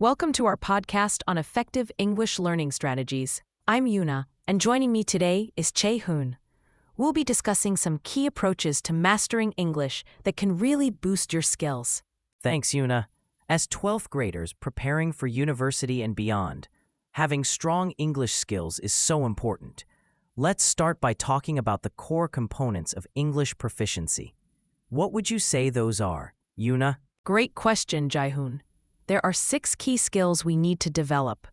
Welcome to our podcast on effective English learning strategies. I'm Yuna, and joining me today is Chae-hoon. We'll be discussing some key approaches to mastering English that can really boost your skills. Thanks, Yuna. As 12th graders preparing for university and beyond, having strong English skills is so important. Let's start by talking about the core components of English proficiency. What would you say those are, Yuna? Great question, Jae-hoon. There are 6 key skills we need to develop: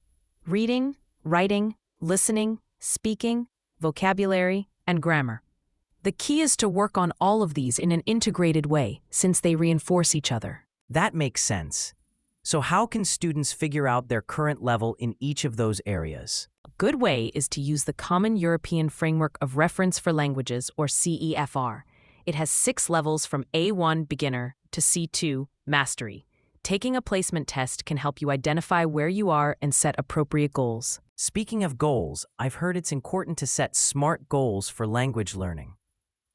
reading, writing, listening, speaking, vocabulary, and grammar. The key is to work on all of these in an integrated way, since they reinforce each other. That makes sense. So how can students figure out their current level in each of those areas? A good way is to use the Common European Framework of Reference for Languages, or CEFR. It has 6 levels from A1 beginner to C2 mastery. Taking a placement test can help you identify where you are and set appropriate goals. Speaking of goals, I've heard it's important to set SMART goals for language learning.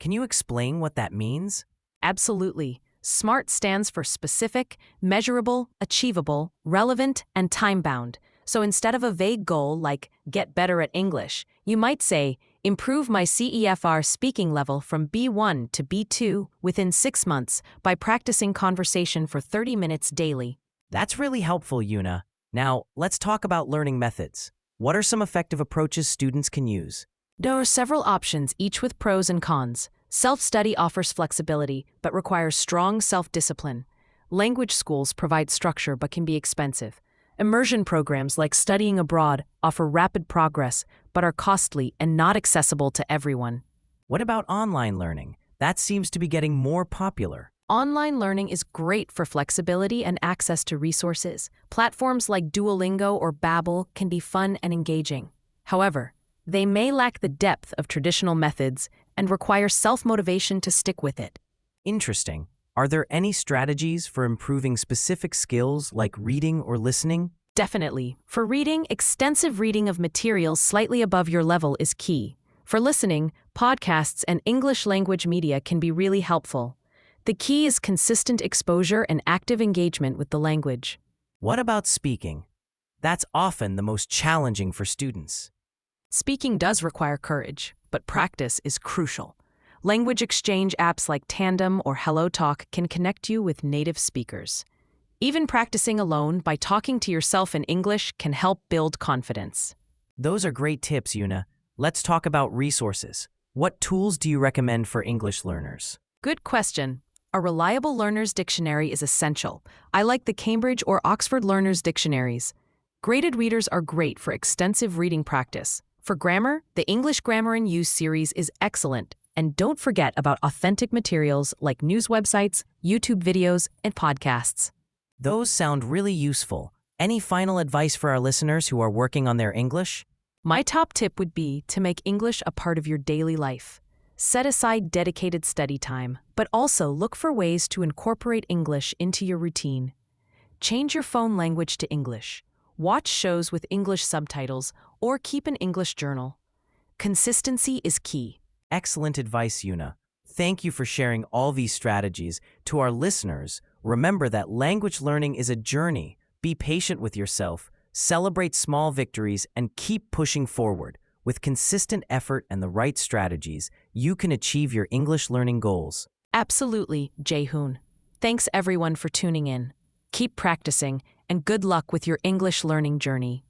Can you explain what that means? Absolutely. SMART stands for specific, measurable, achievable, relevant, and time-bound. So instead of a vague goal like get better at English, you might say, improve my CEFR speaking level from B1 to B2 within 6 months by practicing conversation for 30 minutes daily. That's really helpful, Yuna. Now, let's talk about learning methods. What are some effective approaches students can use? There are several options, each with pros and cons. Self-study offers flexibility, but requires strong self-discipline. Language schools provide structure but can be expensive. Immersion programs like studying abroad offer rapid progress, but are costly and not accessible to everyone. What about online learning? That seems to be getting more popular. Online learning is great for flexibility and access to resources. Platforms like Duolingo or Babbel can be fun and engaging. However, they may lack the depth of traditional methods and require self-motivation to stick with it. Interesting. Are there any strategies for improving specific skills like reading or listening? Definitely. For reading, extensive reading of materials slightly above your level is key. For listening, podcasts and English language media can be really helpful. The key is consistent exposure and active engagement with the language. What about speaking? That's often the most challenging for students. Speaking does require courage, but practice is crucial. Language exchange apps like Tandem or HelloTalk can connect you with native speakers. Even practicing alone by talking to yourself in English can help build confidence. Those are great tips, Yuna. Let's talk about resources. What tools do you recommend for English learners? Good question. A reliable learner's dictionary is essential. I like the Cambridge or Oxford Learner's Dictionaries. Graded readers are great for extensive reading practice. For grammar, the English Grammar in Use series is excellent. And don't forget about authentic materials like news websites, YouTube videos, and podcasts. Those sound really useful. Any final advice for our listeners who are working on their English? My top tip would be to make English a part of your daily life. Set aside dedicated study time, but also look for ways to incorporate English into your routine. Change your phone language to English. Watch shows with English subtitles or keep an English journal. Consistency is key. Excellent advice, Yuna. Thank you for sharing all these strategies. To our listeners, remember that language learning is a journey. Be patient with yourself, celebrate small victories, and keep pushing forward. With consistent effort and the right strategies, you can achieve your English learning goals. Absolutely, Jae-hoon. Thanks everyone for tuning in. Keep practicing, and good luck with your English learning journey.